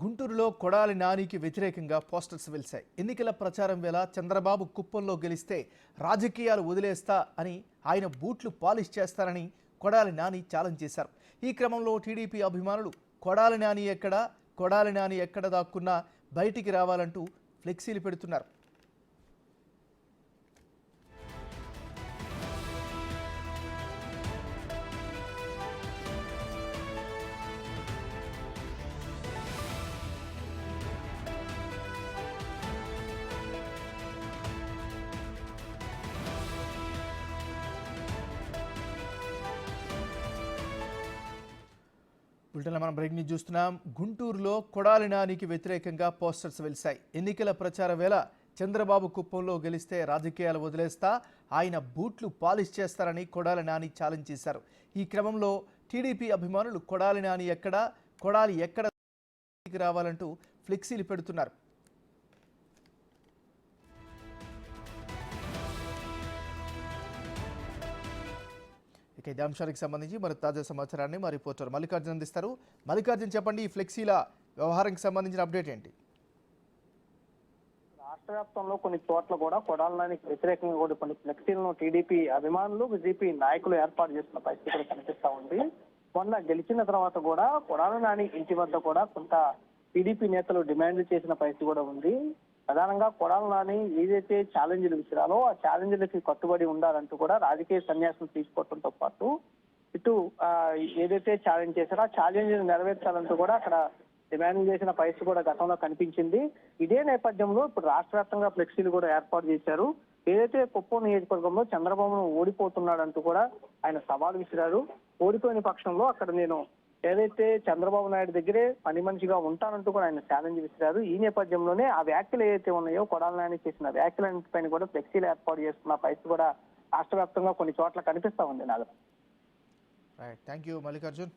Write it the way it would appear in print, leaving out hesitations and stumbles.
గుంటూరులో కొడాలి నానికి వ్యతిరేకంగా పోస్టర్స్ వెలిశాయి. ఎన్నికల ప్రచారం వేళ చంద్రబాబు కుప్పంలో గెలిస్తే రాజకీయాలు వదిలేస్తా అని ఆయన బూట్లు పాలిష్ చేస్తారని కొడాలి నాని ఛాలెంజ్ చేశారు. ఈ క్రమంలో టీడీపీ అభిమానులు కొడాలి నాని ఎక్కడ దాక్కున్నా బయటికి రావాలంటూ ఫ్లెక్సీలు పెడుతున్నారు. బులెటిన్లో మనం బ్రేక్ న్యూస్ చూస్తున్నాం. గుంటూరులో కొడాలి నానికి వ్యతిరేకంగా పోస్టర్స్ వెలిశాయి. ఎన్నికల ప్రచార వేళ చంద్రబాబు కుప్పంలో గెలిస్తే రాజకీయాలు వదిలేస్తా, ఆయన బూట్లు పాలిష్ చేస్తారని కొడాలి నాని ఛాలెంజ్ చేశారు. ఈ క్రమంలో టీడీపీ అభిమానులు కొడాలి ఎక్కడ రావాలంటూ ఫ్లెక్సీలు పెడుతున్నారు. ఇక ఇదే అంశానికి సంబంధించి మరి తాజా సమాచారాన్ని మా రిపోర్టర్ మల్లికార్జున్ అందిస్తారు. మల్లికార్జున్, చెప్పండి, ఈ ఫ్లెక్సీల వ్యవహారానికి సంబంధించిన అప్డేట్ ఏంటి? రాష్ట్ర వ్యాప్తంలో కొన్ని చోట్ల కూడా కొడాలి నానికి వ్యతిరేకంగా కూడా కొన్ని ఫ్లెక్సీలను టీడీపీ అభిమానులు, బీజేపీ నాయకులు ఏర్పాటు చేస్తున్న పరిస్థితి కూడా కనిపిస్తా ఉంది. మొన్న గెలిచిన తర్వాత కూడా కొడాలి నాని ఇంటి వద్ద కూడా కొంత టీడీపీ నేతలు డిమాండ్లు చేసిన పరిస్థితి కూడా ఉంది. ప్రధానంగా కొడాలి నాని ఏదైతే ఛాలెంజ్లు విసిరాలో ఆ ఛాలెంజ్లకి కట్టుబడి ఉండాలంటూ కూడా రాజకీయ సన్యాసం తీసుకోవడంతో పాటు ఇటు ఏదైతే ఛాలెంజ్ చేశారో ఆ ఛాలెంజ్ నెరవేర్చాలంటూ కూడా అక్కడ డిమాండ్ చేసిన పరిస్థితి కూడా గతంలో కనిపించింది. ఇదే నేపథ్యంలో ఇప్పుడు రాష్ట్ర వ్యాప్తంగా ఫ్లెక్సీలు కూడా ఏర్పాటు చేశారు. ఏదైతే కుప్పం నియోజకవర్గంలో చంద్రబాబు ఓడిపోతున్నాడంటూ కూడా ఆయన సవాల్ విసిరారు. ఓడిపోయిన పక్షంలో అక్కడ నేను ఏదైతే చంద్రబాబు నాయుడు దగ్గరే పని మనిషిగా ఉంటానంటూ కూడా ఆయన ఛాలెంజ్ విసిరారు. ఈ నేపథ్యంలోనే ఆ వ్యాఖ్యలు ఏదైతే ఉన్నాయో కొడాలి నాని చేసిన వ్యాఖ్యలపైన కూడా ఫ్లెక్సీలు ఏర్పాటు చేస్తున్న పరిస్థితి కూడా రాష్ట్ర వ్యాప్తంగా కొన్ని చోట్ల కనిపిస్తా ఉంది. Thank you Mallikarjun.